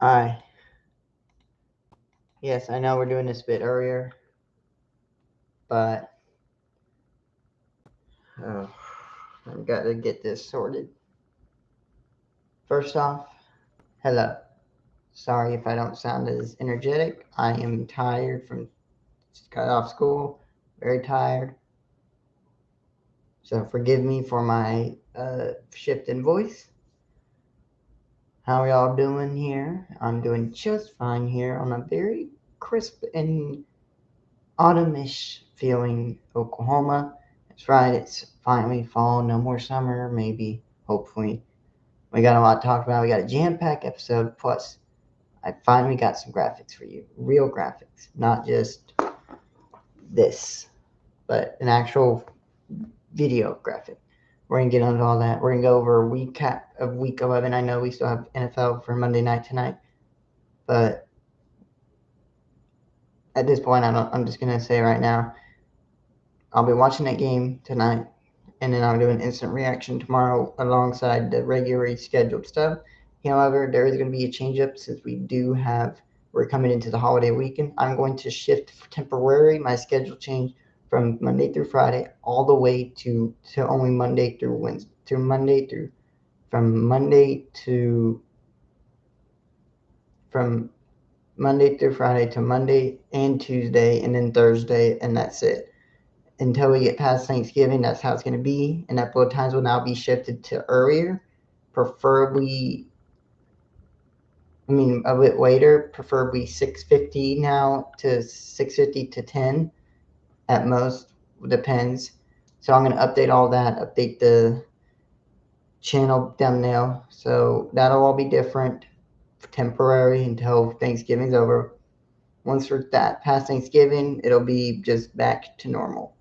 Hi. Yes, I know we're doing this a bit earlier, but oh, I've got to get this sorted. First off, hello. Sorry if I don't sound as energetic. I am tired from just got off school, very tired. So forgive me for my shift in voice. How are y'all doing here? I'm doing just fine here on a very crisp and autumnish feeling Oklahoma. That's right, it's finally fall, no more summer, maybe, hopefully. We got a lot to talk about. We got a jam-packed episode, plus I finally got some graphics for you. Real graphics, not just this, but an actual video graphic. We're gonna get into all that. We're gonna go over a recap of week 11. I know we still have NFL for Monday night tonight, but at this point, I'm just gonna say right now, I'll be watching that game tonight, and then I'll do an instant reaction tomorrow alongside the regularly scheduled stuff. However, there is going to be a change up since we're coming into the holiday weekend. I'm going to shift temporarily my schedule change from Monday through Friday all the way to only Monday through Wednesday, through Monday through from Monday to from Monday through Friday to Monday and Tuesday and then Thursday, and that's it until we get past Thanksgiving. That's how it's going to be. And upload times will now be shifted to earlier, preferably, a bit later, preferably 6:50 now to 6:50 to 10 at most, depends. So I'm going to update all that, update the channel thumbnail. So that'll all be different, temporary until Thanksgiving's over. Once we're that past Thanksgiving, it'll be just back to normal.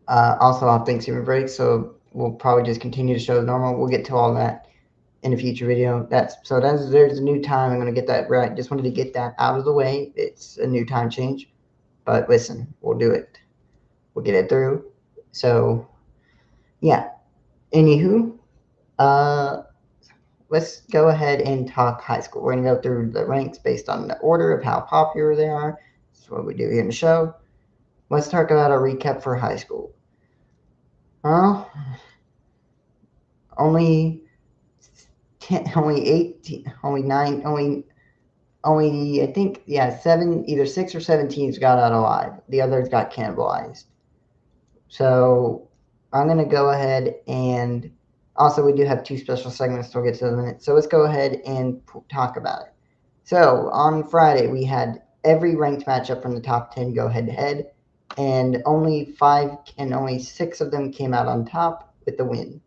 Also, I'll have Thanksgiving break, so we'll probably just continue to show as normal. We'll get to all that in a future video. There's a new time. I'm gonna get that right. Just wanted to get that out of the way. It's a new time change, but listen, we'll do it. We'll get it through. So yeah. Anywho, uh, let's go ahead and talk high school. We're gonna go through the ranks based on the order of how popular they are. That's what we do here in the show. Let's talk about a recap for high school. Well, only 10, only 18, only 9, only I think, yeah, 7, either 6 or 7 teams got out alive. The others got cannibalized. So I'm going to go ahead and also we do have 2 special segments, so we'll get to them in a minute. So let's go ahead and talk about it. So on Friday, we had every ranked matchup from the top 10 go head to head, and only 6 of them came out on top with the win.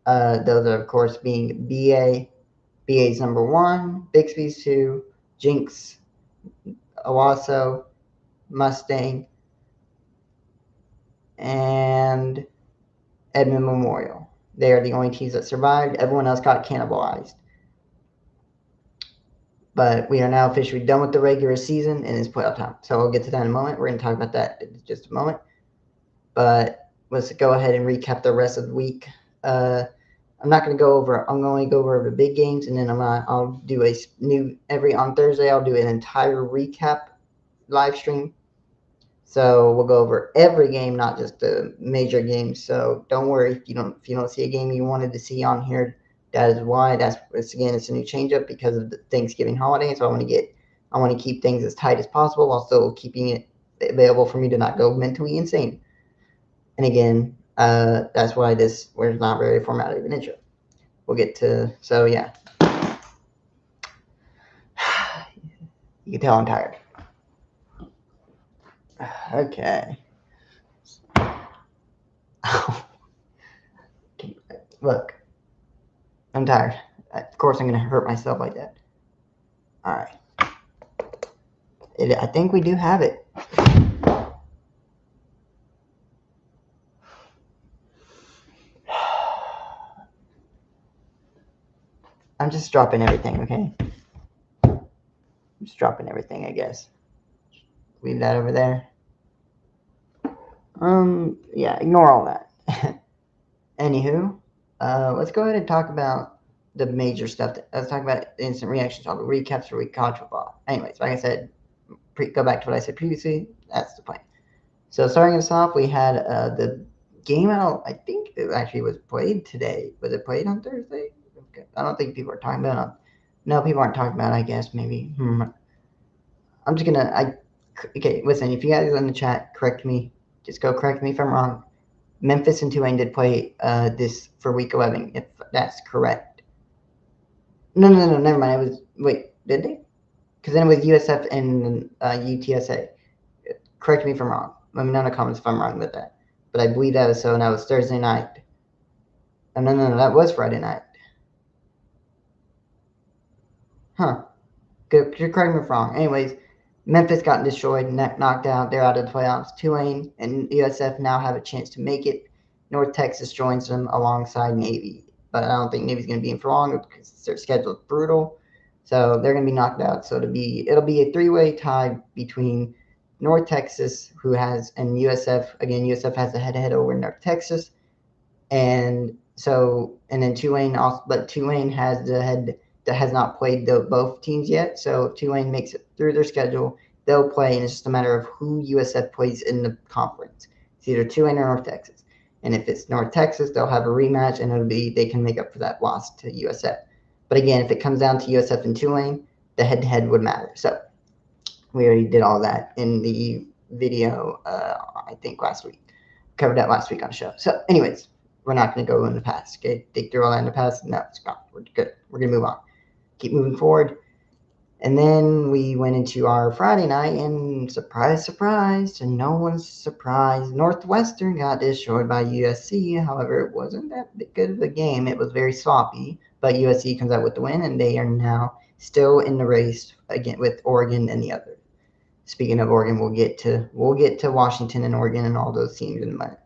Those are, of course, being BA's number 1, Bixby's 2, Jinx, Owasso, Mustang, and Edmond Memorial. They are the only teams that survived. Everyone else got cannibalized. But we are now officially done with the regular season and it's playoff time. So we'll get to that in a moment. We're going to talk about that in just a moment. But let's go ahead and recap the rest of the week. I'm not going to go over. I'm going to go over the big games, and then I'll do on Thursday. I'll do an entire recap live stream. So we'll go over every game, not just the major games. So don't worry if you don't see a game you wanted to see on here. That is why. It's a new changeup because of the Thanksgiving holiday. So I want to keep things as tight as possible while still keeping it available for me to not go mentally insane. And again, that's why we're not very formatted of an intro. We'll get to, so yeah. You can tell I'm tired. Okay. Look, I'm tired. Of course, I'm going to hurt myself like that. All right. I think we do have it. I'm just dropping everything, okay? I'm just dropping everything, I guess. Leave that over there. Yeah, ignore all that. Anywho, let's go ahead and talk about the major stuff. I was talking about the instant reactions, all the recaps for week college football. Anyways, like I said, go back to what I said previously. That's the point. So starting us off, we had the game out. I think it actually was played today. Was it played on Thursday? Okay. I don't think people are talking about it. No, people aren't talking about it, I guess, maybe. I'm just gonna, okay, listen, if you guys in the chat correct me, just go correct me if I'm wrong. Memphis and Tulane did play this for week 11, if that's correct. No, never mind. It was, wait, did they? Because then it was USF and UTSA. Correct me if I'm wrong. Let me know in the comments if I'm wrong with that. But I believe that was so, and that was Thursday night. Oh, no, that was Friday night. Huh. Correct me if I'm wrong. Anyways, Memphis got destroyed, knocked out. They're out of the playoffs. Tulane and USF now have a chance to make it. North Texas joins them alongside Navy. But I don't think Navy's going to be in for long because their schedule is brutal. So they're going to be knocked out. So it'll be a three-way tie between North Texas, who has, and USF. Again, USF has a head-to-head over North Texas. And so, and then Tulane also, but Tulane has the head that has not played both teams yet. So if Tulane makes it through their schedule, they'll play, and it's just a matter of who USF plays in the conference. It's either Tulane or North Texas. And if it's North Texas, they'll have a rematch, and they can make up for that loss to USF. But again, if it comes down to USF and Tulane, the head-to-head would matter. So we already did all that in the video, I think last week. Covered that last week on the show. So anyways, we're not going to go in the past. Okay, dig through all that in the past. No, it's gone. We're good. We're going to move on. Keep moving forward. And then we went into our Friday night, and surprise, to no one's surprise, Northwestern got destroyed by USC. However, it wasn't that good of a game. It was very sloppy, but USC comes out with the win, and they are now still in the race again with Oregon and the other. Speaking of Oregon, we'll get to Washington and Oregon and all those teams in a minute.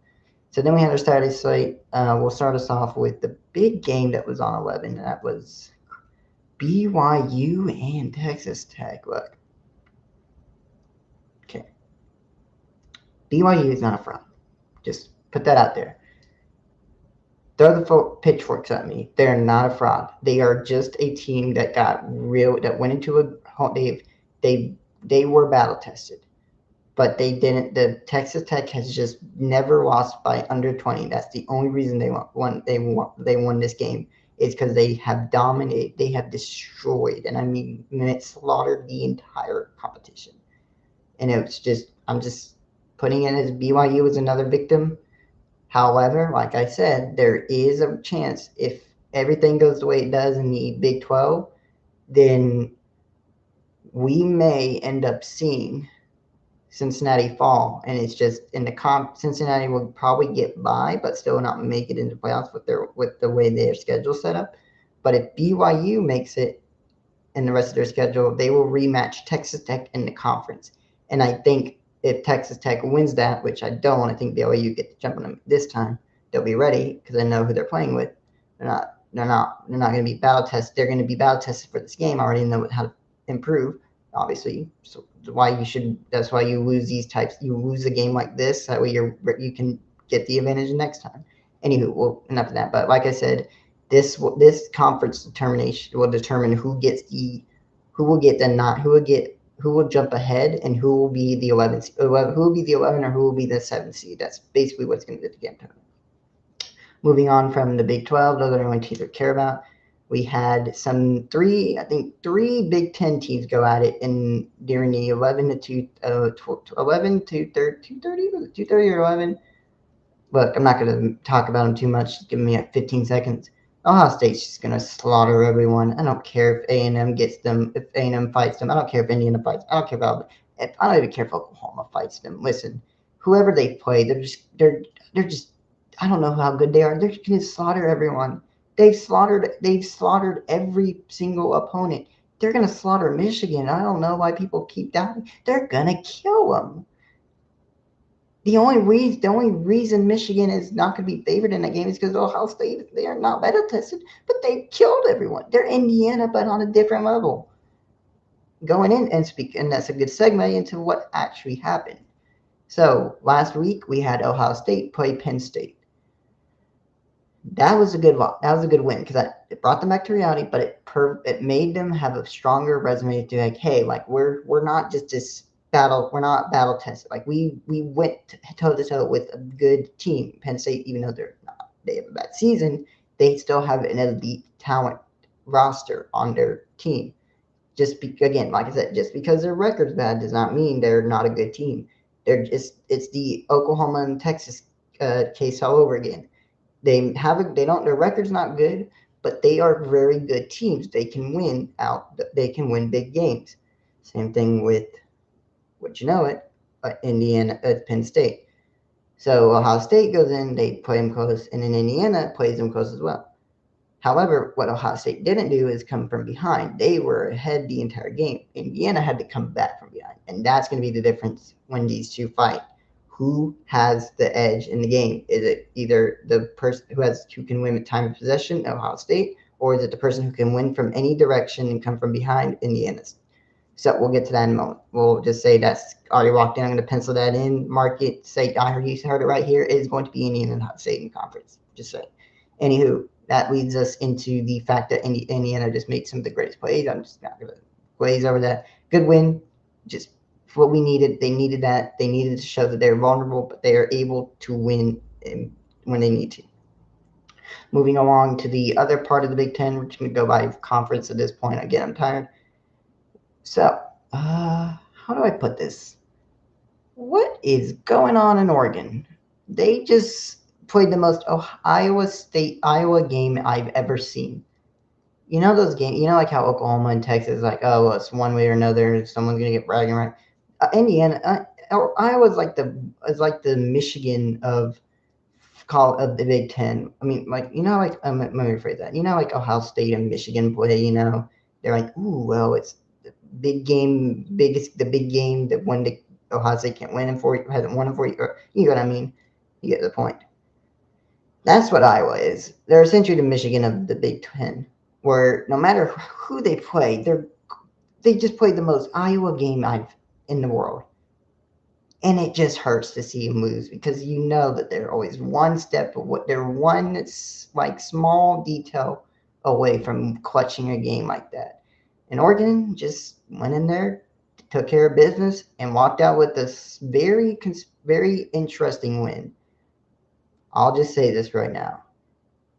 So then we had our Saturday slate. We'll start us off with the big game that was on 11. And that was BYU and Texas Tech. Look. Okay. BYU is not a fraud. Just put that out there. Throw the pitchforks at me. They're not a fraud. They are just a team that went into a they were battle tested. But they didn't. The Texas Tech has just never lost by under 20. That's the only reason they won this game is because they have dominated. They have destroyed, and I mean slaughtered the entire competition. And it's just, I'm just putting it as BYU as another victim. However, like I said, there is a chance if everything goes the way it does in the Big 12, then we may end up seeing Cincinnati fall, and it's just in the Cincinnati will probably get by, but still not make it into playoffs with the way their schedule set up. But if BYU makes it in the rest of their schedule, they will rematch Texas Tech in the conference. And I think if Texas Tech wins that, which I don't, I think BYU get to jump on them this time. They'll be ready because they know who they're playing with. They're not going to be battle tested. They're going to be battle tested for this game. I already know how to improve, obviously. So that's why you lose these types. You lose a game like this. That way you can get the advantage next time. Anywho, well, enough of that. But like I said, this conference determination will determine who will jump ahead and who will be the 11 or who will be the 7th seed. That's basically what's going to be the game tournament. Moving on from the Big 12, those are the only teams we care about. We had three Big 10 teams go at it during the 11 to 2:30 or 11. Look, I'm not going to talk about them too much. Just give me 15 seconds. Ohio State's just going to slaughter everyone. I don't care if A&M gets them, if A&M fights them. I don't care if Indiana fights. I don't care about. I don't even care if Oklahoma fights them. Listen, whoever they play, they're just. I don't know how good they are. They're going to slaughter everyone. They've slaughtered every single opponent. They're going to slaughter Michigan. I don't know why people keep doubting. They're going to kill them. The only reason Michigan is not going to be favored in that game is because Ohio State, they are not battle tested, but they killed everyone. They're Indiana, but on a different level. Going in and that's a good segue into what actually happened. So last week we had Ohio State play Penn State. That was a good that was a good win because it brought them back to reality, but it made them have a stronger resume to like, hey, like we're not just this battle, we're not battle tested. Like we went toe to toe with a good team. Penn State, even though they have a bad season, they still have an elite talent roster on their team. Again, like I said, just because their record's bad does not mean they're not a good team. It's the Oklahoma and Texas case all over again. Their record's not good, but they are very good teams. They can win big games. Same thing with Indiana, Penn State. So Ohio State goes in, they play them close, and then Indiana plays them close as well. However, what Ohio State didn't do is come from behind. They were ahead the entire game. Indiana had to come back from behind, and that's going to be the difference when these two fight. Who has the edge in the game? Is it either the person who can win with time of possession, Ohio State, or is it the person who can win from any direction and come from behind, Indiana? So we'll get to that in a moment. We'll just say that's already walked in. I'm going to pencil that in, mark it, say I heard it right here. It is going to be Indiana and Ohio State in conference. Just say. Anywho, that leads us into the fact that Indiana just made some of the greatest plays. I'm just not going to glaze over that. Good win. Just what we needed. They needed that. They needed to show that they're vulnerable, but they are able to win when they need to. Moving along to the other part of the Big Ten, we're just going to go by conference at this point. Again, I'm tired. So, how do I put this? What is going on in Oregon? They just played the most Iowa game I've ever seen. You know those games. You know, like how Oklahoma and Texas, like, oh, well, it's one way or another. Someone's gonna get bragging right. Indiana, Iowa's like the Michigan of the Big Ten. I mean, like like let me rephrase that. Like Ohio State and Michigan play. They're like, ooh, well, it's the big game, the big game that Ohio State can't win in 40, hasn't won in 40. You know what I mean? You get the point. That's what Iowa is. They're essentially the Michigan of the Big Ten, where no matter who they play, they just played the most Iowa game I've in the world. And it just hurts to see them lose because you know that they're always one step of what they're one like small detail away from clutching a game like that. And Oregon just went in there, took care of business, and walked out with this very interesting win. I'll just say this right now.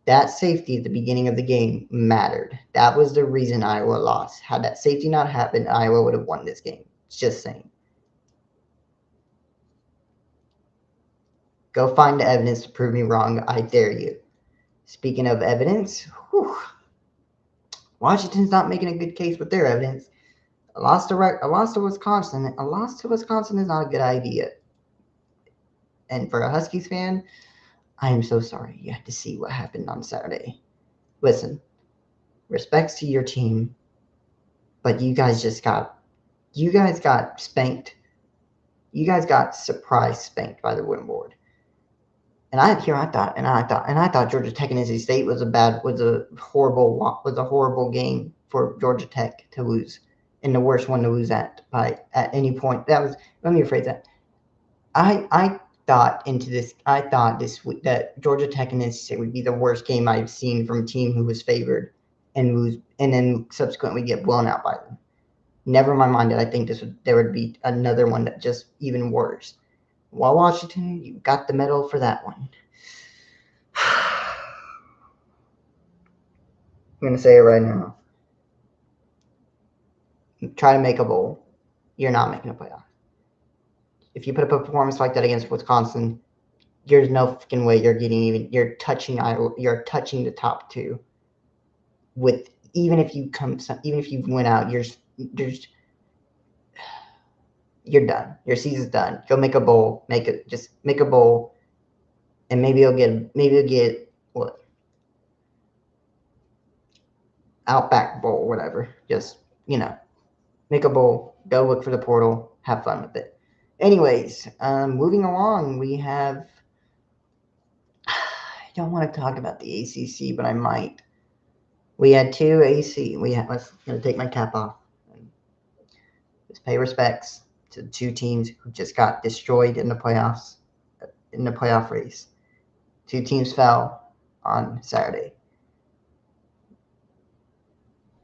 That safety at the beginning of the game mattered. That was the reason Iowa lost. Had that safety not happened, Iowa would have won this game. Just saying. Go find the evidence to prove me wrong. I dare you. Speaking of evidence, Washington's not making a good case with their evidence. A loss to Wisconsin. A loss to Wisconsin is not a good idea. And for a Huskies fan, I am so sorry you had to see what happened on Saturday. Listen, respects to your team, but you guys got spanked. You guys got surprise spanked by the wooden board. And I thought Georgia Tech and NC State was a horrible game for Georgia Tech to lose, and the worst one to lose at any point. Let me rephrase that. I thought that Georgia Tech and NC State would be the worst game I've seen from a team who was favored and lose, and then subsequently get blown out by them. Never in my mind did I think there would be another one that just even worse. While Washington, you got the medal for that one. I'm going to say it right now. Try to make a bowl. You're not making a playoff. If you put up a performance like that against Wisconsin, there's no fucking way you're touching the top two. Even if you win out, you're done. Your season's done. Go make a bowl. Just make a bowl, and maybe you'll get what? Outback Bowl, whatever. Just make a bowl. Go look for the portal. Have fun with it. Anyways, moving along, we have. I don't want to talk about the ACC, but I might. We had two AC. Let's gonna take my cap off. Just pay respects to the two teams who just got destroyed in the playoffs, in the playoff race. Two teams fell on Saturday.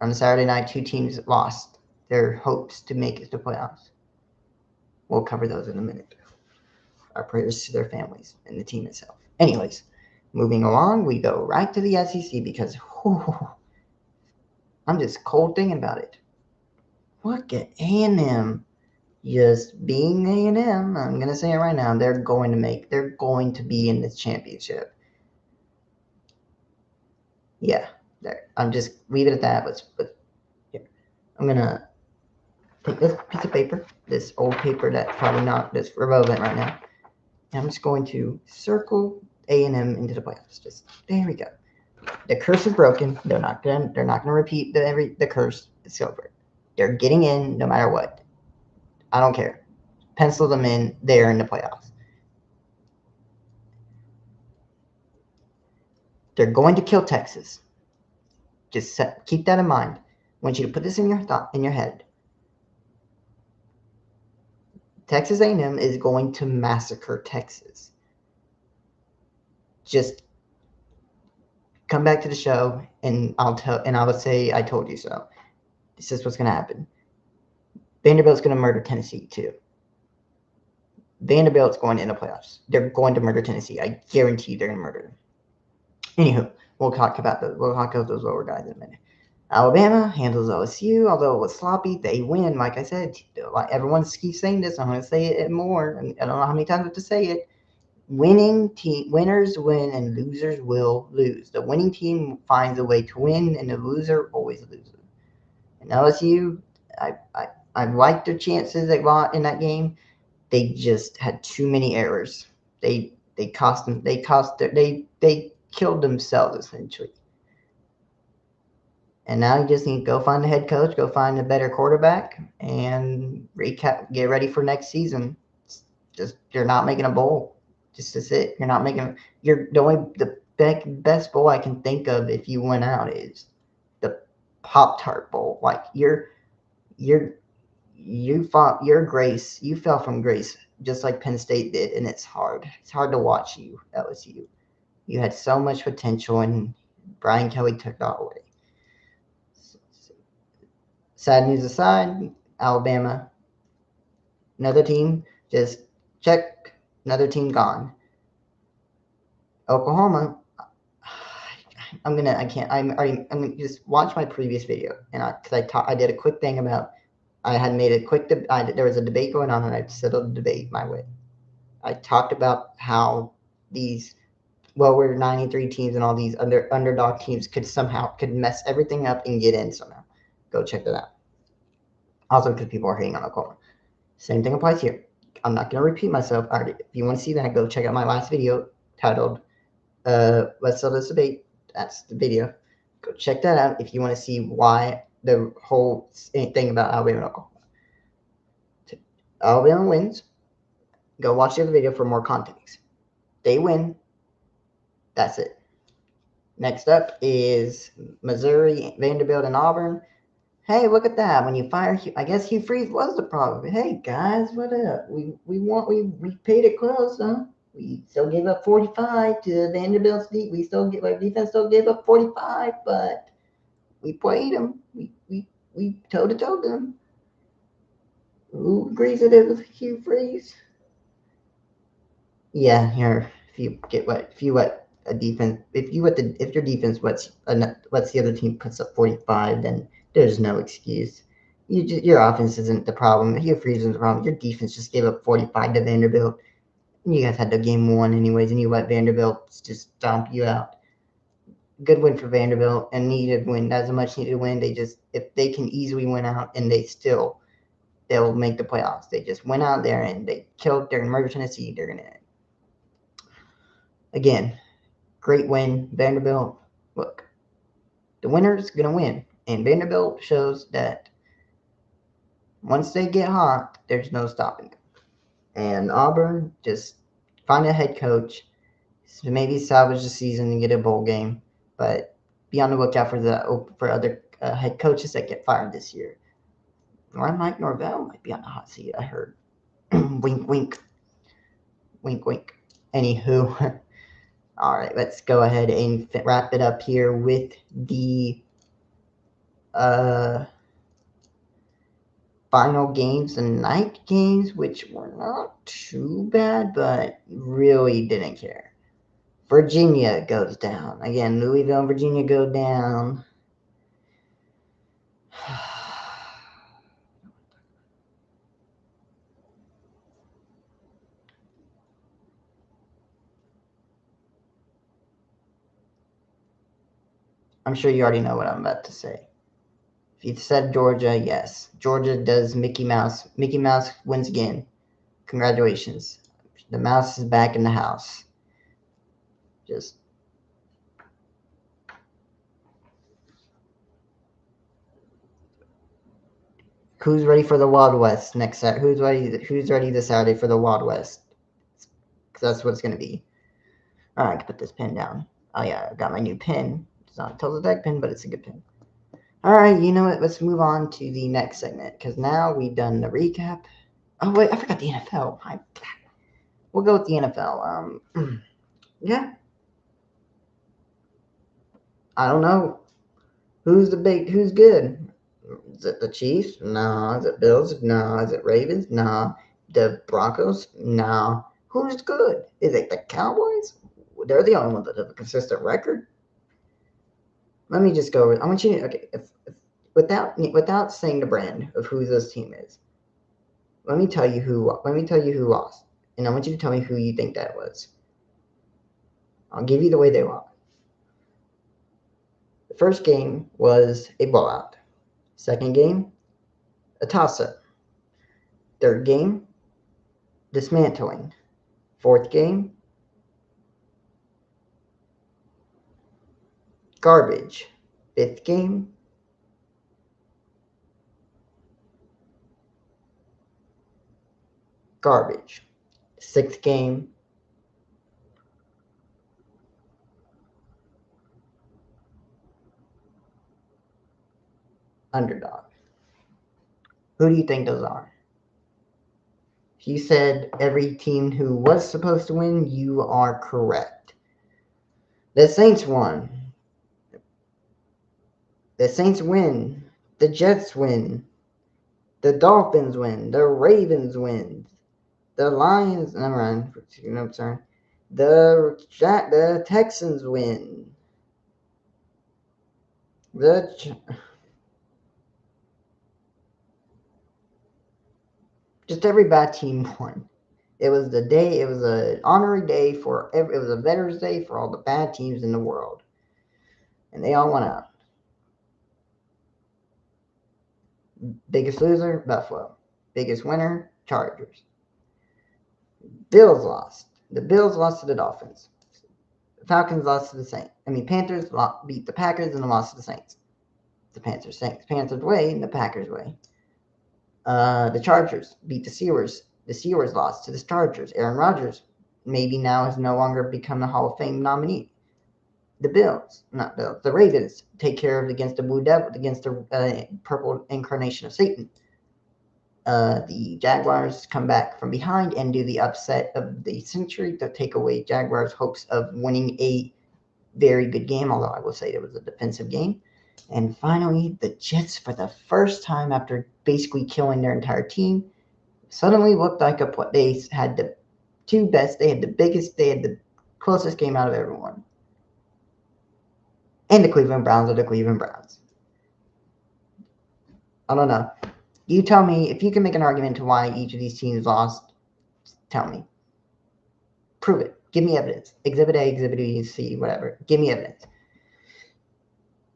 On Saturday night, 2 teams lost their hopes to make it to playoffs. We'll cover those in a minute. Our prayers to their families and the team itself. Anyways, moving along, we go right to the SEC because I'm just cold thinking about it. Look at A&M. Just being A&M, I'm gonna say it right now. They're going to be in this championship. Yeah, there. I'm just leave it at that. But here, I'm gonna take this piece of paper, this old paper that's probably not this relevant right now, and I'm just going to circle A&M into the playoffs. Just there we go. The curse is broken. They're not gonna repeat the curse. It's over. They're getting in no matter what. I don't care. Pencil them in. They're in the playoffs. They're going to kill Texas. Just keep that in mind. I want you to put this in your head. Texas A&M is going to massacre Texas. Just come back to the show, and I will say I told you so. This is what's going to happen. Vanderbilt's going to murder Tennessee too. Vanderbilt's going in the playoffs. They're going to murder Tennessee. I guarantee they're going to murder them. Anywho, we'll talk about those lower guys in a minute. Alabama handles LSU, although it was sloppy. They win, like I said. Like everyone keeps saying this, I'm going to say it more. And I don't know how many times I have to say it. Winners win and losers will lose. The winning team finds a way to win, and the loser always loses. And LSU, I liked their chances they got in that game. They just had too many errors. They killed themselves essentially. And now you just need to go find a head coach, go find a better quarterback, and get ready for next season. You're not making a bowl. Just to sit. You're not making. The best bowl I can think of if you went out is the Pop-Tart Bowl. Like you fell from grace just like Penn State did, and it's hard. It's hard to watch you, LSU. You had so much potential, and Brian Kelly took that away. Sad news aside, Alabama, another team, just check, another team gone. Oklahoma, I'm gonna just watch my previous video, and I did a quick thing about, I had made a quick, there was a debate going on, and I settled the debate my way. I talked about how these lower 93 teams and all these underdog teams could mess everything up and get in somehow. Go check that out. Also, because people are hating on Oklahoma. Same thing applies here. I'm not going to repeat myself. If you want to see that, go check out my last video titled Let's Settle This Debate. That's the video. Go check that out if you want to see why the whole thing about Alabama and Oklahoma. Alabama wins. Go watch the other video for more context. They win. That's it. Next up is Missouri, Vanderbilt, and Auburn. Hey, look at that. When you fire Hugh, I guess Hugh Freeze was the problem. Hey, guys, what up? We paid it close, huh? We still gave up 45 to Vanderbilt's deep. Defense still gave up 45, but we played them. We toe-to-toe them. Who agrees that it was Hugh Freeze? Yeah, here, if your defense lets the other team puts up 45, then there's no excuse. Your offense isn't the problem. Hugh Freeze isn't the problem. Your defense just gave up 45 to Vanderbilt. You guys had the game won anyways, and you let Vanderbilt just stomp you out. Good win for Vanderbilt, and needed win. That's a much needed win. If they can easily win out, and they'll make the playoffs. They just went out there and they're going to murder Tennessee. They're going to, again, great win. Vanderbilt, look, the winner's going to win. And Vanderbilt shows that once they get hot, there's no stopping them. And Auburn, just find a head coach, maybe salvage the season and get a bowl game. But be on the lookout for other head coaches that get fired this year. Mike Norvell might be on the hot seat, I heard. Wink, wink. Wink, wink. Anywho, All right, let's go ahead and wrap it up here with the final games, the night games, which were not too bad, but really didn't care. Virginia goes down. Again, Louisville and Virginia go down. I'm sure you already know what I'm about to say. If you said Georgia, yes. Georgia does Mickey Mouse. Mickey Mouse wins again. Congratulations. The mouse is back in the house. Just who's ready for the Wild West next Saturday? Who's ready this Saturday for the Wild West? Because that's what it's going to be. All right, I can put this pen down. Oh yeah, I got my new pen. It's not a Tulsa Tech pen, but it's a good pen. All right, you know what? Let's move on to the next segment because now we've done the recap. Oh wait, I forgot the NFL. We'll go with the NFL. Yeah, I don't know who's good. Is it the Chiefs? No. Is it Bills? No. Is it Ravens? No. The Broncos? No. Who's good? Is it the Cowboys? They're the only ones that have a consistent record. Let me just go. I want you to if without saying the brand of who this team is. Let me tell you who lost, and I want you to tell me who you think that was. I'll give you the way they lost. The first game was a blowout. Second game, a toss-up. Third game, dismantling. Fourth game, garbage. Fifth game, garbage. Sixth game, underdog. Who do you think those are? If you said every team who was supposed to win, you are correct. The Saints won. The Saints win. The Jets win. The Dolphins win. The Ravens win. The Lions. Never mind. No, sorry. The Texans win. Just every bad team won. It was the day. It was an honorary day for. It was a Veterans Day for all the bad teams in the world, and they all went out. Biggest loser, Buffalo. Biggest winner, Chargers. Bills lost. The Bills lost to the Dolphins. The Falcons lost to the Saints. Panthers beat the Packers and lost to the Saints. The Panthers way and the Packers way. The Chargers beat the Steelers. The Steelers lost to the Chargers. Aaron Rodgers maybe now has no longer become a Hall of Fame nominee. The Ravens take care of against the Blue Devil, against the purple incarnation of Satan. The Jaguars come back from behind and do the upset of the century to take away Jaguars' hopes of winning a very good game, although I will say it was a defensive game. And finally, the Jets, for the first time after basically killing their entire team, suddenly looked like they had the two best, they had the closest game out of everyone. And the Cleveland Browns are the Cleveland Browns. I don't know. You tell me if you can make an argument to why each of these teams lost. Tell me. Prove it. Give me evidence. Exhibit A, Exhibit B, C, whatever. Give me evidence.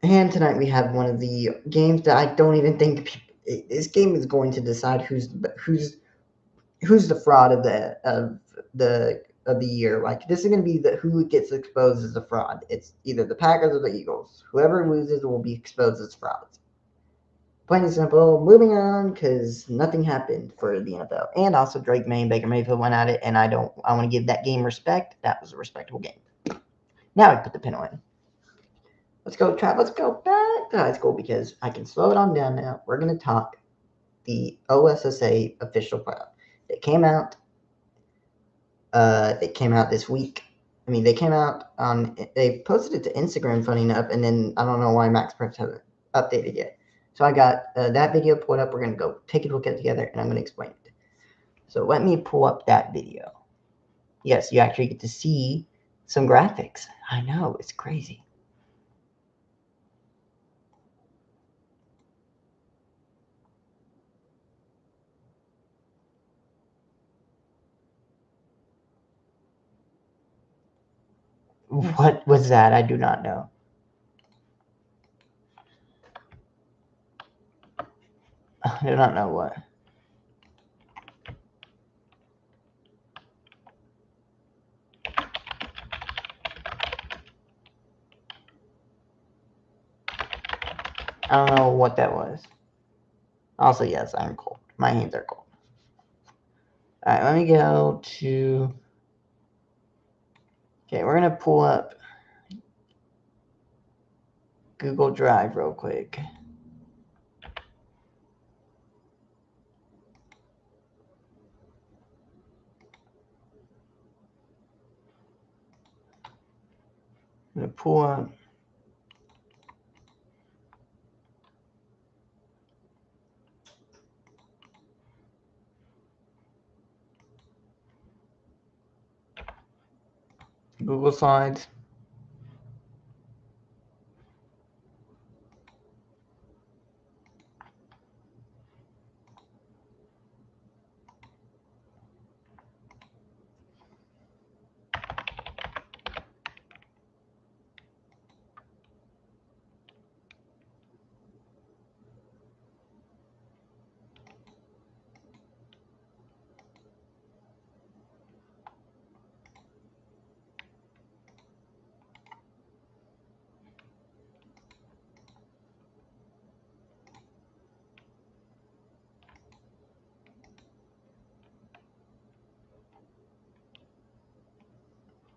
And tonight we have one of the games that I don't even think this game is going to decide who's the fraud of the year. Like, this is going to be who gets exposed as a fraud. It's either the Packers or the Eagles. Whoever loses will be exposed as frauds. Plain and simple. Moving on, because nothing happened for the NFL. And also Drake May and Baker Mayfield went at it, and I want to give that game respect. That was a respectable game. Now I put the pin on. Let's go, Trav. Let's go back to high school because I can slow it on down now. We're going to talk the OSSA official playoff. They came out this week. I mean, they came out on, they posted it to Instagram, funny enough, and then I don't know why Max Preps hasn't updated yet. So I got that video pulled up. We're going to go take a look at it together, and I'm going to explain it. So let me pull up that video. Yes, you actually get to see some graphics. I know, it's crazy. What was that? I do not know. I do not know what. I don't know what that was. Also, yes, I'm cold. My hands are cold. All right, let me go to... Okay, we're going to pull up Google Drive real quick. I'm going to pull up... Google Slides.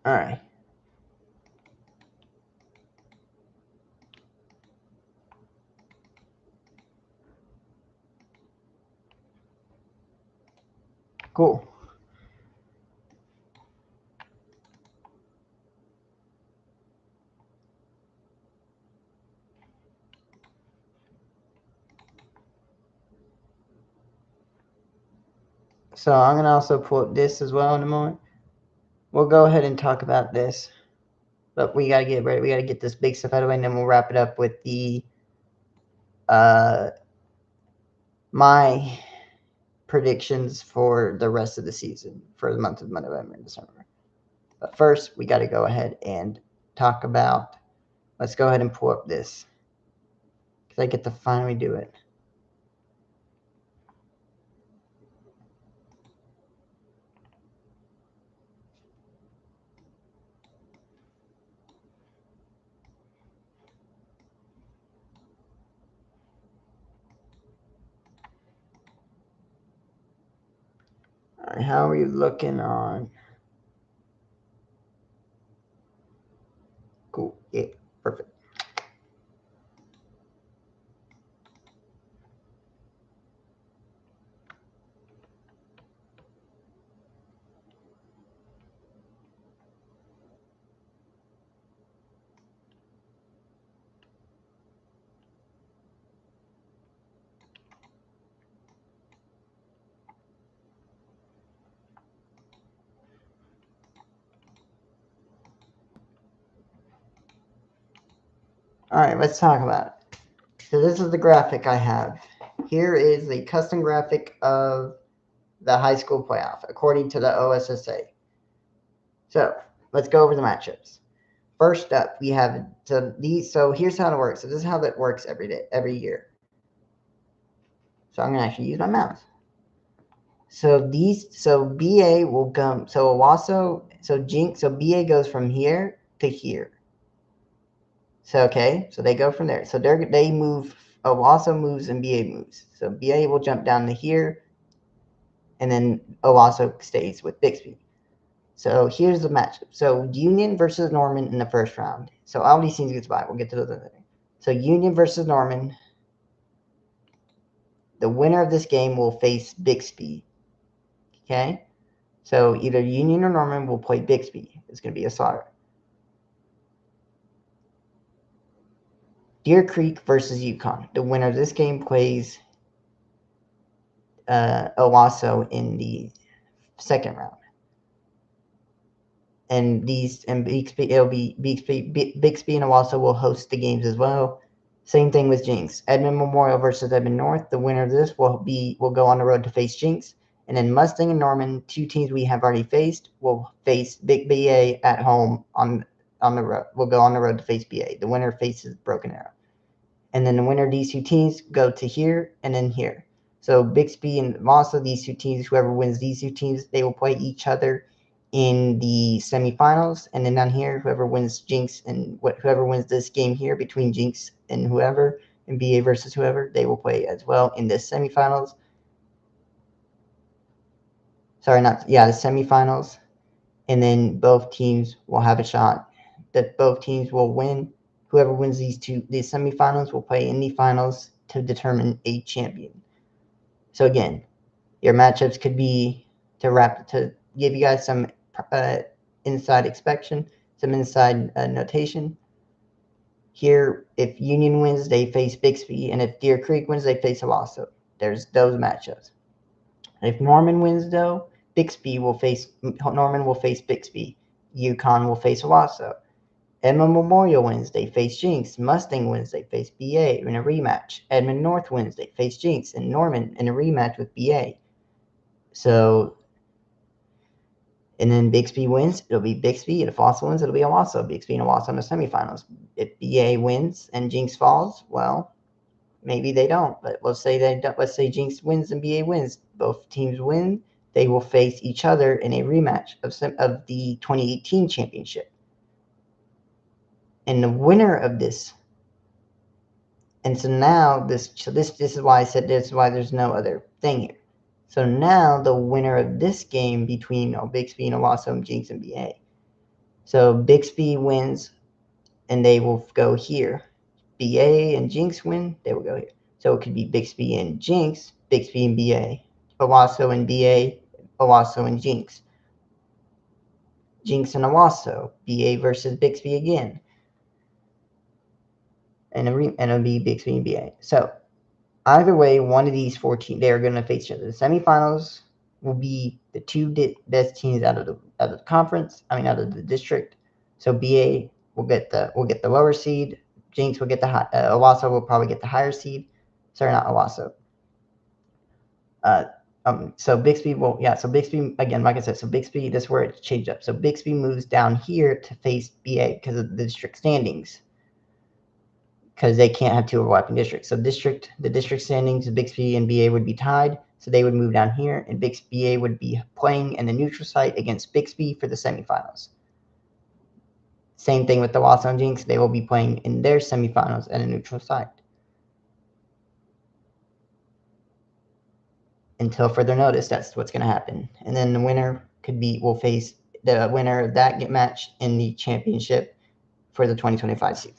All right. Cool. So I'm going to also pull up this as well in a moment. We'll go ahead and talk about this. But we got to get ready. We got to get this big stuff out of the way, and then we'll wrap it up with the my predictions for the rest of the season for the month of November and December. But first, we got to go ahead and talk about... Let's go ahead and pull up this, because I get to finally do it. All right, how are you looking on? Cool. Yeah, perfect. All right, let's talk about it. So this is the graphic I have. Here is the custom graphic of the high school playoff, according to the OSSA. So let's go over the matchups. First up, we have so here's how it works. So this is how that works every year. So I'm gonna actually use my mouse. So BA will come. So Owasso, so BA goes from here to here. So okay, so they go from there. So they move. Owasso moves and BA moves. So BA will jump down to here, and then Owasso stays with Bixby. So here's the matchup. So Union versus Norman in the first round. So all these teams gets by. We'll get to those later. So Union versus Norman. The winner of this game will face Bixby. Okay? So either Union or Norman will play Bixby. It's going to be a slaughter. Deer Creek versus UConn. The winner of this game plays Owasso in the second round. And Bixby and Owasso will host the games as well. Same thing with Jinx. Edmond Memorial versus Edmond North. The winner of this will go on the road to face Jinx. And then Mustang and Norman, two teams we have already faced, will face Big BA at home on the road. We'll go on the road to face BA. The winner faces Broken Arrow. And then the winner of these two teams go to here and then here. So Bixby and Owasso, these two teams, whoever wins these two teams, they will play each other in the semifinals. And then down here, whoever wins Jinx and whoever wins this game here between Jinx and whoever, and BA versus whoever, they will play as well in the semifinals. The semifinals. And then both teams will have a shot that both teams will win. Whoever wins these semifinals will play in the finals to determine a champion. So again, your matchups could be to give you guys some inside inspection, some inside notation. Here, if Union wins, they face Bixby, and if Deer Creek wins, they face Owasso. There's those matchups. If Norman wins, though, Norman will face Bixby. UConn will face Owasso. Edmond Memorial wins, they face Jinx. Mustang wins, they face BA in a rematch. Edmond North wins, they face Jinx. And Norman in a rematch with BA. So, and then Bixby wins, it'll be Bixby. And if Owasso wins, it'll be Owasso. Bixby and Owasso in the semifinals. If BA wins and Jinx falls, well, maybe they don't. But let's say Jinx wins and BA wins. Both teams win. They will face each other in a rematch of the 2018 championship. And the winner of this, and so now this is why I said this is why there's no other thing here. So now the winner of this game between Bixby and Owasso and Jinx and BA. So Bixby wins, and they will go here. BA and Jinx win, they will go here. So it could be Bixby and Jinx, Bixby and BA, Owasso and BA, Owasso and Jinx. Jinx and Owasso, BA versus Bixby again. And it'll be Bixby and BA. So either way, one of these 4 teams, they are going to face each other. The semifinals will be the two best teams out of the conference. I mean, out of the district. So BA will get the lower seed. Jinx will get the high. Owasso will probably get the higher seed. Sorry, not Owasso. So Bixby will, So Bixby, again, like I said, so Bixby, this is where it changed up. So Bixby moves down here to face BA because of the district standings. Because they can't have two overlapping districts. So the district standings, Bixby and BA would be tied. So they would move down here, and BA would be playing in the neutral site against Bixby for the semifinals. Same thing with the Owasso and Jinx. They will be playing in their semifinals at a neutral site. Until further notice, that's what's going to happen. And then the winner will face the winner of that match in the championship for the 2025 season.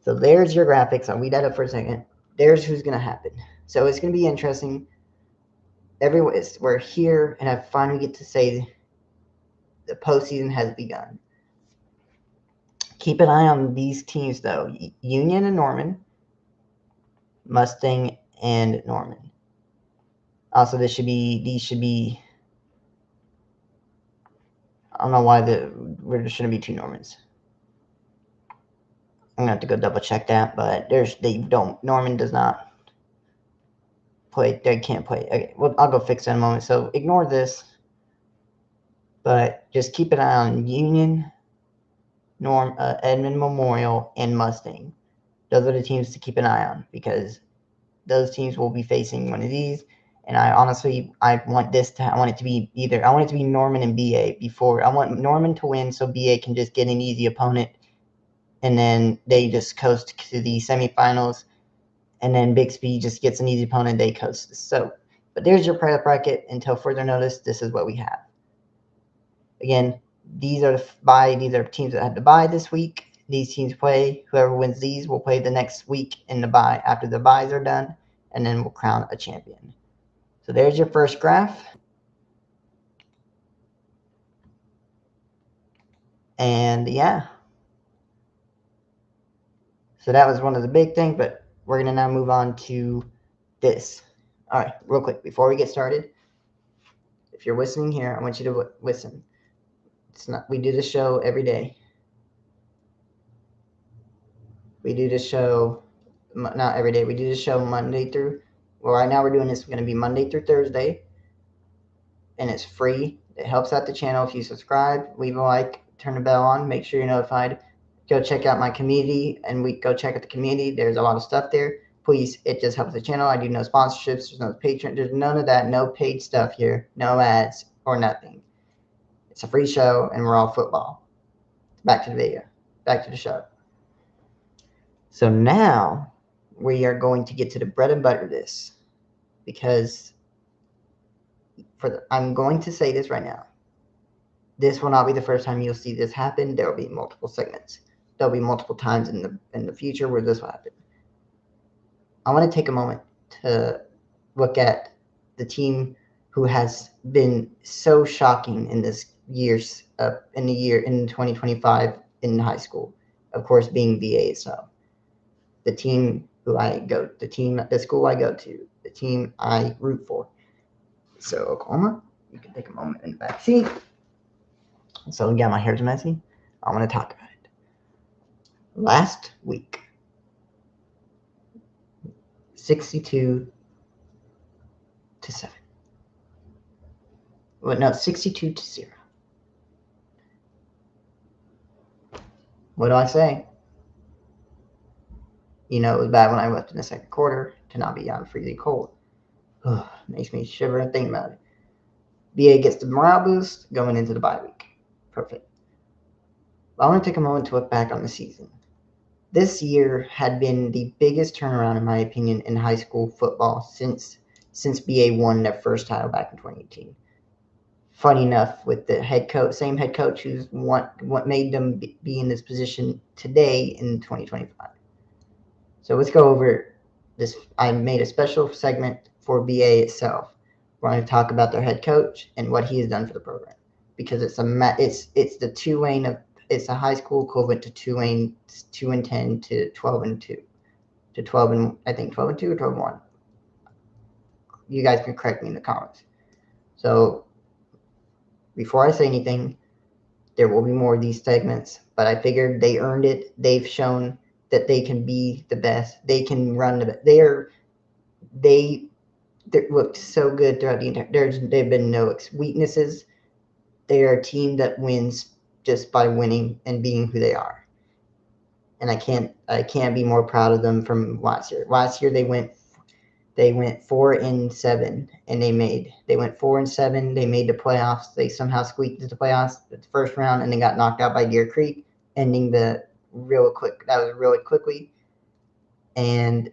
So there's your graphics. I'll read that up for a second. There's who's going to happen. So it's going to be interesting. We're here, and I finally get to say the postseason has begun. Keep an eye on these teams, though. Union and Norman, Mustang and Norman. Also, these should be. I don't know why there shouldn't be 2 Normans. I'm gonna have to go double check that, but Norman does not play. They can't play. Okay, well, I'll go fix that in a moment. So ignore this, but just keep an eye on Union, Edmond Memorial, and Mustang. Those are the teams to keep an eye on because those teams will be facing one of these. And I want it to be Norman and BA before. I want Norman to win so BA can just get an easy opponent. And then they just coast to the semifinals. And then Bixby just gets an easy opponent, they coast. So, but there's your prep bracket. Until further notice, this is what we have. Again, these are teams that had to bye this week. These teams play. Whoever wins these will play the next week in the bye after the byes are done. And then we'll crown a champion. So there's your first graph. And yeah, so that was one of the big things, but we're going to now move on to this. All right, real quick, before we get started, if you're listening here, I want you to listen. It's not, we do the show every day. We do the show, not every day, we do the show Monday through, well, right now we're doing this, going to be Monday through Thursday, and it's free. It helps out the channel if you subscribe, leave a like, turn the bell on, make sure you're notified. Go check out my community, and we go check out the community. There's a lot of stuff there. Please, it just helps the channel. I do no sponsorships. There's no Patreon. There's none of that. No paid stuff here. No ads or nothing. It's a free show, and we're all football. Back to the video. Back to the show. So now we are going to get to the bread and butter of this, because I'm going to say this right now. This will not be the first time you'll see this happen. There will be multiple segments. There'll be multiple times in the future where this will happen. I want to take a moment to look at the team who has been so shocking in this year's in 2025 in high school. Of course, being VA itself. The team the school I go to, the team I root for. So Oklahoma, you can take a moment in the back seat. So yeah, my hair's messy. I want to talk about it. Last week, 62-7. Well, no, 62-0. What do I say? You know, it was bad when I left in the second quarter to not be on freezing cold. Ugh, makes me shiver and think about it. VA gets the morale boost going into the bye week. Perfect. I want to take a moment to look back on the season. This year had been the biggest turnaround, in my opinion, in high school football since BA won their first title back in 2018. Funny enough, with the same head coach who's what made them be in this position today in 2025. So let's go over this. I made a special segment for BA itself. We're going to talk about their head coach and what he has done for the program, because it's the Tulane of it's a high school equivalent to Tulane 2-10 to 12-2 to 12 and I think 12-2 or 12-1. You guys can correct me in the comments. So before I say anything, there will be more of these segments, but I figured they earned it. They've shown that they can be the best. They can run the best. They looked so good throughout the entire. They've been no weaknesses. They are a team that wins just by winning and being who they are. And I can't be more proud of them from last year. Last year they went 4-7, and they went 4-7. They made the playoffs. They somehow squeaked into the playoffs at the first round, and they got knocked out by Deer Creek, ending that was really quickly. And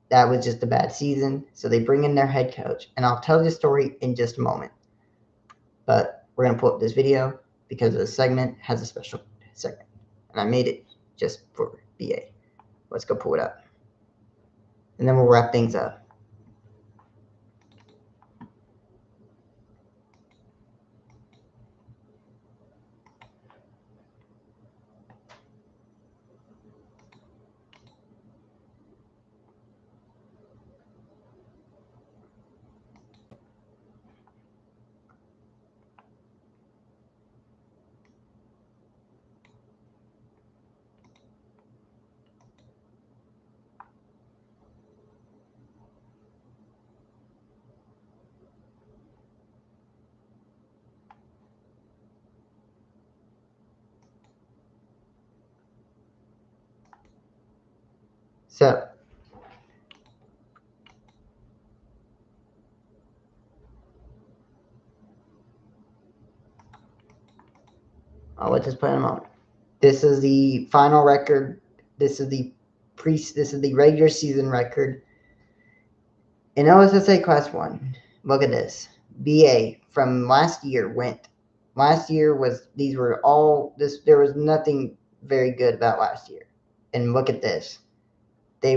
that was just a bad season. So they bring in their head coach, and I'll tell the story in just a moment. But we're gonna pull up this video because the segment has a special segment, and I made it just for BA. Let's go pull it up, and then we'll wrap things up. So I'll let this play in a moment. This is the final record. This is the regular season record in OSSA Class 1. Look at this. BA from last year there was nothing very good about last year. And look at this. They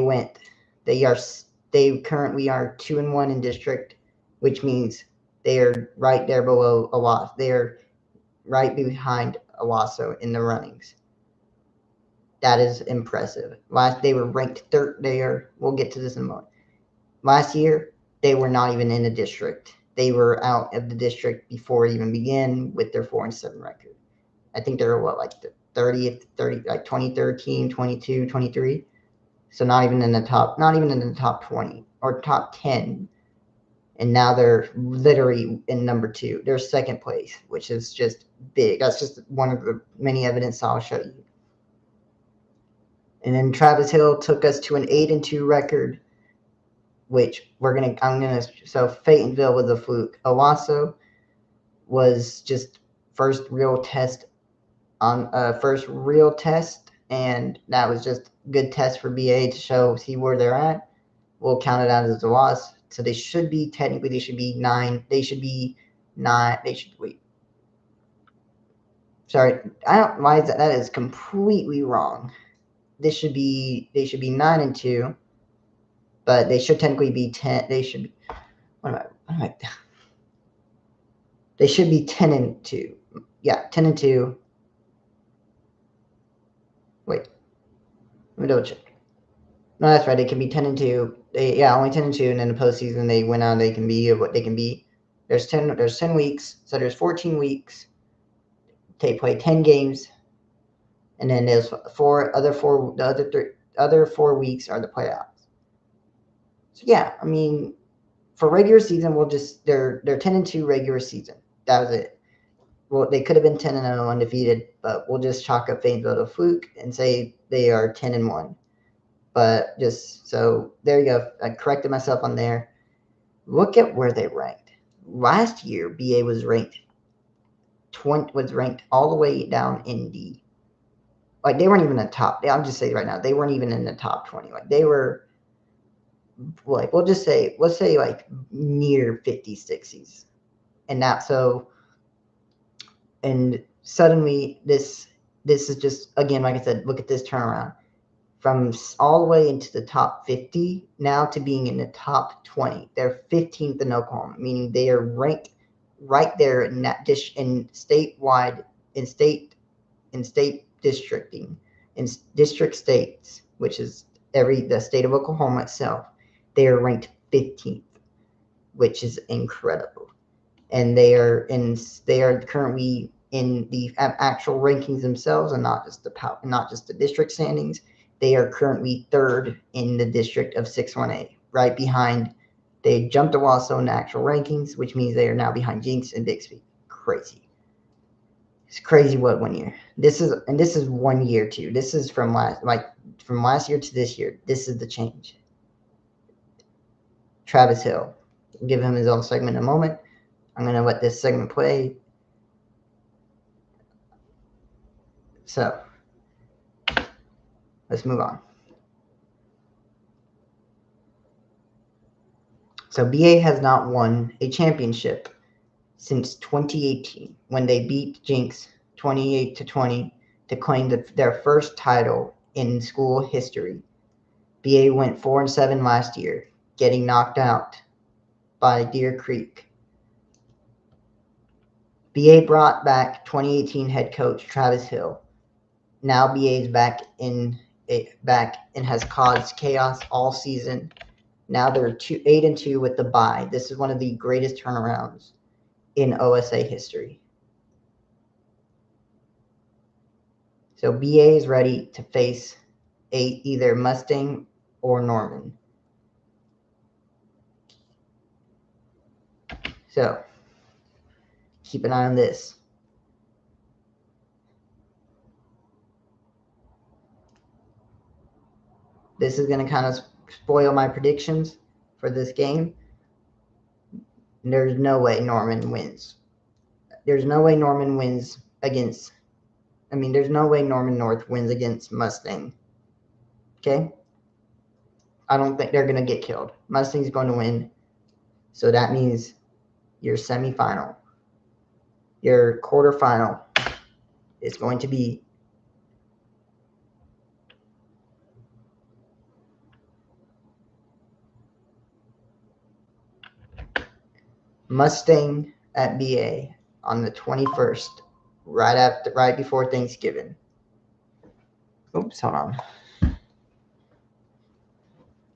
currently are 2-1 in district, which means they are right there below a loss. They are right behind Owasso in the runnings. That is impressive. They were ranked third there. We'll get to this in a moment. Last year, they were not even in the district. They were out of the district before it even began with their 4-7 record. I think they were like the 30th, like 2013, 22, 23. So not even in the top 20 or top 10. And now they're literally in number 2. They're second place, which is just big. That's just one of the many evidence I'll show you. And then Travis Hill took us to an 8-2 record, which so Fayetteville was a fluke. Owasso was just first real test, and that was just a good test for BA to see where they're at. We'll count it out as a loss. So they should be 9. Sorry, why is that? That is completely wrong. They should be 9-2, but they should technically be 10. They should be. They should be 10-2. Yeah, 10-2. Wait, let me double check. No, that's right. They can be 10-2. Only 10-2, and in the postseason they win out. They can be what they can be. There's 10 weeks, so there's 14 weeks. They play 10 games, and then there's the other 4 weeks are the playoffs. So yeah, I mean, for regular season, they're 10-2 regular season. That was it. Well, they could have been 10-0 undefeated, but we'll just chalk up Fayetteville to a fluke and say they are 10-1. But just so there you go. I corrected myself on there. Look at where they ranked. Last year, BA was ranked all the way down in the, like, they weren't even in the top. I'll just say right now, they weren't even in the top 20. Like, they were, like, let's say like near 50s, 60s. And suddenly this is just, again, like I said, look at this turnaround. From all the way into the top 50 now to being in the top 20. They're 15th in Oklahoma, meaning they are ranked right there in that in statewide, in state districting, in district states, which is the state of Oklahoma itself. They are ranked 15th, which is incredible. And they are currently in the actual rankings themselves, and not just the district standings. They are currently 3rd in the district of 6-1A, right behind. They jumped Owasso in the actual rankings, which means they are now behind Jenks and Bixby. Crazy. It's crazy what 1 year. This is 1 year too. This is from last year to this year. This is the change. Travis Hill. I'll give him his own segment in a moment. I'm gonna let this segment play. So let's move on. So BA has not won a championship since 2018, when they beat Jenks 28-20 to claim their first title in school history. BA went 4-7 last year, getting knocked out by Deer Creek. BA brought back 2018 head coach Travis Hill. Now BA is back and has caused chaos all season. Now they're 8-2 with the bye. This is one of the greatest turnarounds in OSA history. So BA is ready to face either Mustang or Norman. So keep an eye on this. This is going to kind of spoil my predictions for this game. There's no way Norman wins. There's no way Norman wins against, there's no way Norman North wins against Mustang. Okay? I don't think they're going to get killed. Mustang's going to win. So that means your semifinal, your quarterfinal is going to be Mustang at BA on the 21st right before Thanksgiving. Oops, hold on.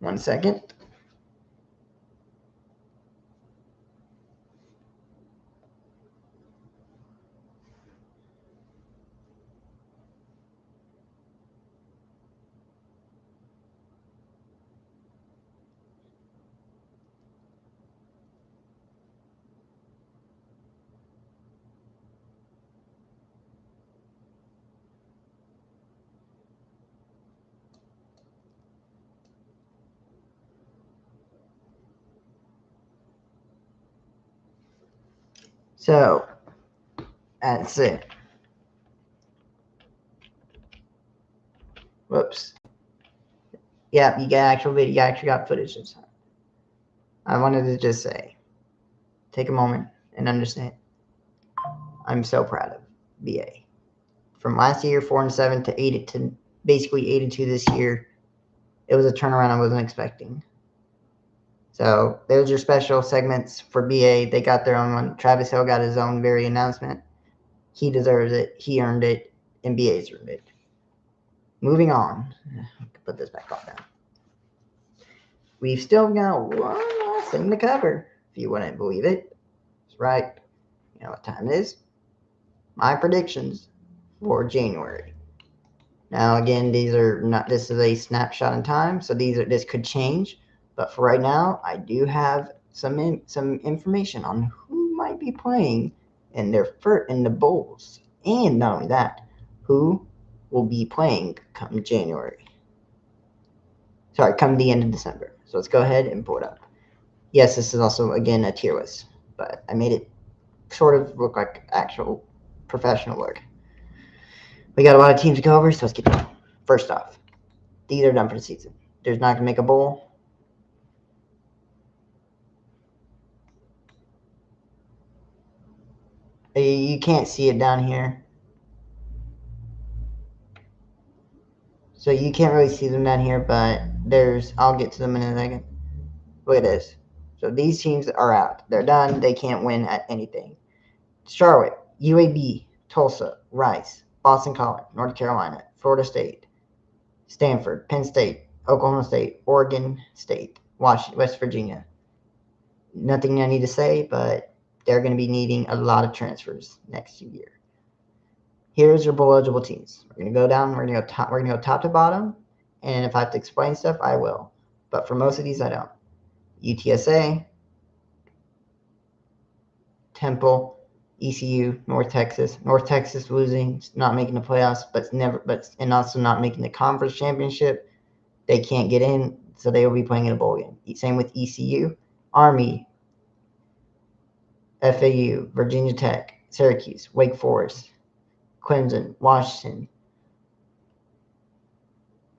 1 second. So that's it. Whoops. Yeah, you got actual video. You actually got footage this time. I wanted to just say, take a moment and understand. I'm so proud of BA. From last year, 4-7 to basically 8-2 this year. It was a turnaround I wasn't expecting. So those are special segments for BA. They got their own one. Travis Hill got his own very announcement. He deserves it. He earned it, and BA's earned it. Moving on. Put this back on now. We've still got one last thing to cover, if you wouldn't believe it. That's right. You know what time it is? My predictions for January. Now, again, these are not. This is a snapshot in time, so this could change. But for right now, I do have some information on who might be playing in the bowls, and not only that, who will be playing come January. Sorry, come the end of December. So let's go ahead and pull it up. Yes, this is also again a tier list, but I made it sort of look like actual professional work. We got a lot of teams to go over, so let's get going. First off, these are done for the season. There's not going to make a bowl. You can't see it down here. So you can't really see them down here, but I'll get to them in a second. Look at this. So these teams are out. They're done. They can't win at anything. Charlotte, UAB, Tulsa, Rice, Boston College, North Carolina, Florida State, Stanford, Penn State, Oklahoma State, Oregon State, West Virginia. Nothing I need to say, but they're going to be needing a lot of transfers next year. Here's your bowl eligible teams. We're going to go down. We're going to go top to bottom, and if I have to explain stuff, I will. But for most of these, I don't. UTSA, Temple, ECU, North Texas. North Texas losing, not making the playoffs, and also not making the conference championship. They can't get in, so they will be playing in a bowl game. Same with ECU, Army, FAU, Virginia Tech, Syracuse, Wake Forest, Clemson, Washington,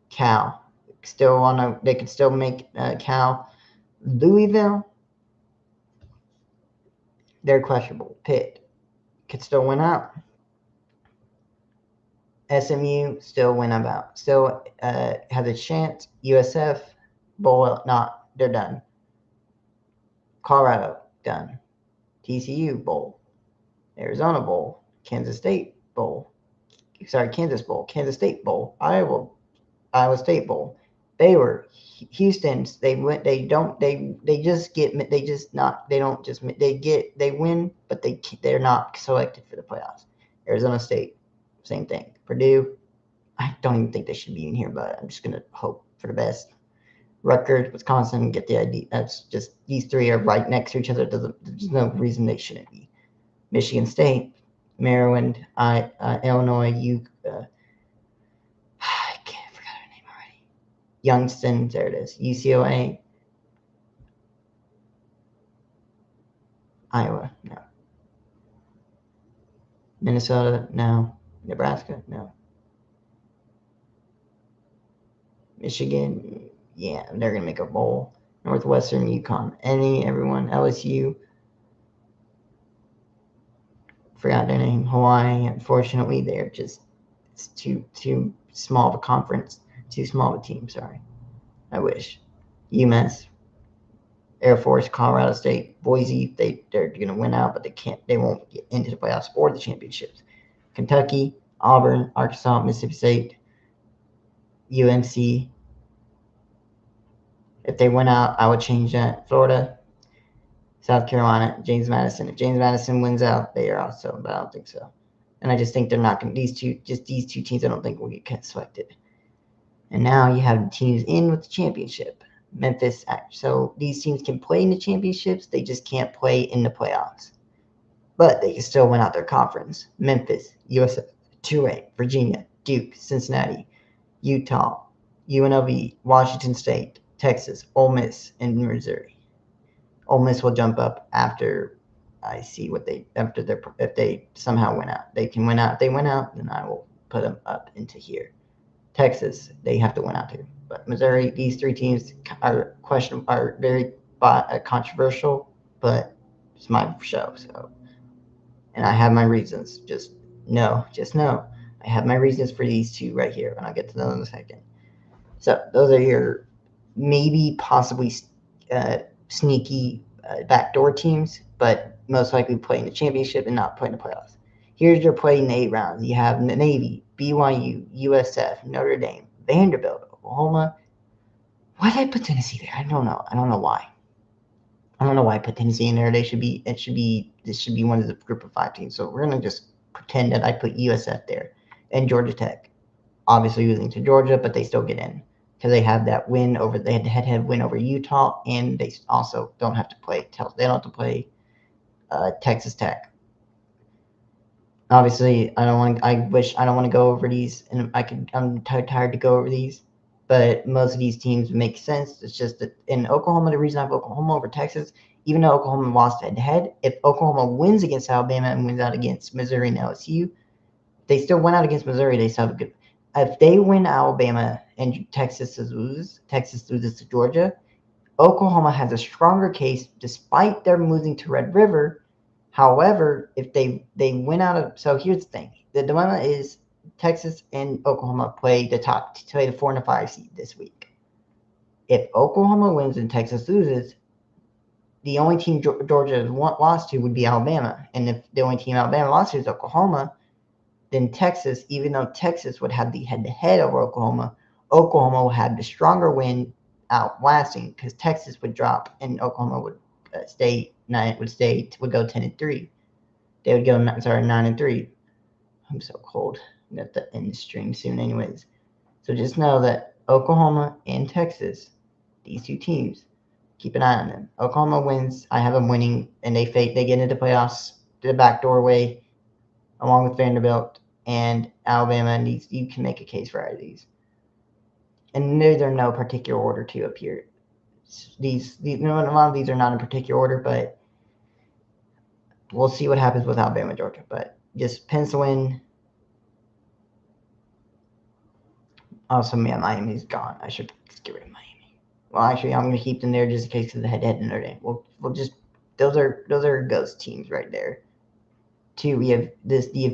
Cal. They could still make Cal. Louisville, they're questionable. Pitt could still win out. SMU still win about. Still has a chance. USF bowl they're done. Colorado done. TCU bowl. Arizona bowl. Kansas State bowl. Kansas bowl. Kansas State bowl. Iowa State bowl. Baylor, Houston's. They win, but they're not selected for the playoffs. Arizona State, same thing. Purdue, I don't even think they should be in here, but I'm just gonna hope for the best. Rutgers, Wisconsin, get the idea. That's just these three are right next to each other. There's no reason they shouldn't be. Michigan State, Maryland, Illinois, I forgot her name already. Youngstown, there it is. UCLA, Iowa, no. Minnesota, no. Nebraska, no. Michigan, yeah, they're gonna make a bowl. Northwestern, UConn, everyone, LSU. Forgot their name. Hawaii, unfortunately, they're just too small of a conference, too small of a team. Sorry, I wish. UMass, Air Force, Colorado State, Boise. They're gonna win out, but they won't get into the playoffs or the championships. Kentucky, Auburn, Arkansas, Mississippi State, UNC. If they went out, I would change that. Florida, South Carolina, James Madison. If James Madison wins out, they are also, but I don't think so. And I just think they're not going to, these two teams, I don't think will get selected. And now you have the teams in with the championship. Memphis. So these teams can play in the championships. They just can't play in the playoffs. But they can still win out their conference. Memphis, USF, Tulane, Virginia, Duke, Cincinnati, Utah, UNLV, Washington State, Texas, Ole Miss, and Missouri. Ole Miss will jump up after I see what they if they somehow win out. They can win out. If they win out, then I will put them up into here. Texas, they have to win out too. But Missouri, these three teams are very controversial, but it's my show. So, and I have my reasons. Just know. I have my reasons for these two right here, and I'll get to them in a second. So those are your maybe possibly sneaky backdoor teams, but most likely play in the championship and not play in the playoffs. Here's your play in the 8 rounds. You have Navy, BYU, USF, Notre Dame, Vanderbilt, Oklahoma. Why did I put Tennessee there? I don't know. I don't know why. I don't know why I put Tennessee in there. This should be one of the group of 5 teams. So we're gonna just pretend that I put USF there and Georgia Tech. Obviously losing to Georgia, but they still get in because they have that win over. They had the head-to-head win over Utah, and they also don't have to play. They don't have to play Texas Tech. Obviously, I don't want to go over these, and I'm tired to go over these, but most of these teams make sense. It's just that in Oklahoma, the reason I have Oklahoma over Texas, even though Oklahoma lost head-to-head, if Oklahoma wins against Alabama and wins out against Missouri and LSU, they still went out against Missouri. They still have a good. If they win Alabama and Texas loses to Georgia, Oklahoma has a stronger case despite their losing to Red River. However, if they win out of, so here's the thing. The dilemma is Texas and Oklahoma play the 4 and the 5 seed this week. If Oklahoma wins and Texas loses, the only team Georgia has lost to would be Alabama. And if the only team Alabama lost to is Oklahoma, then Texas, even though Texas would have the head-to-head over Oklahoma, Oklahoma would have the stronger win outlasting because Texas would drop and Oklahoma would go 10-3. They would go 9-3. I'm so cold. I'm gonna have to end the stream soon, anyways. So just know that Oklahoma and Texas, these two teams, keep an eye on them. Oklahoma wins. I have them winning, and they get into the playoffs the back doorway, along with Vanderbilt and Alabama, and you can make a case for either of these. And they're no particular order too up here. A lot of these are not in particular order, but we'll see what happens with Alabama, Georgia. But just pencil in. Also, Miami's gone. I should get rid of Miami. Well, actually, I'm going to keep them there just in case of the head-to-head in Notre Dame. We'll just those are ghost teams right there. You have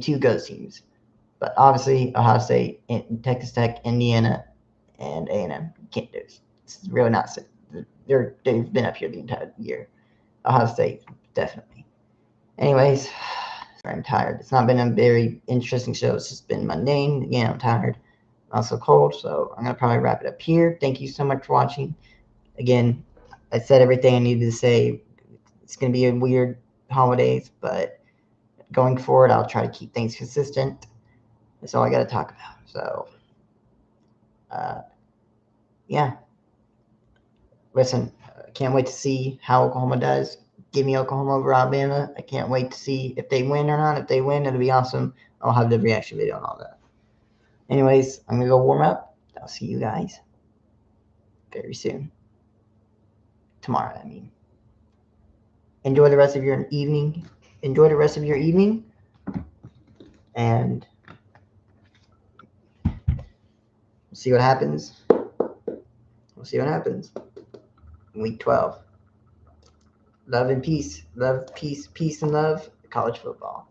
2 ghost teams. But obviously, Ohio State, Texas Tech, Indiana, and A&M can't do this. It's really not. They've been up here the entire year. Ohio State, definitely. Anyways, I'm tired. It's not been a very interesting show. It's just been mundane. Again, I'm tired. I'm also cold, so I'm going to probably wrap it up here. Thank you so much for watching. Again, I said everything I needed to say. It's going to be a weird holidays, but going forward, I'll try to keep things consistent. That's all I got to talk about. So, yeah. Listen, I can't wait to see how Oklahoma does. Give me Oklahoma over Alabama. I can't wait to see if they win or not. If they win, it'll be awesome. I'll have the reaction video and all that. Anyways, I'm going to go warm up. I'll see you guys very soon. Tomorrow, I mean. Enjoy the rest of your evening. And we'll see what happens. Week 12. Love and peace. Peace and love. College football.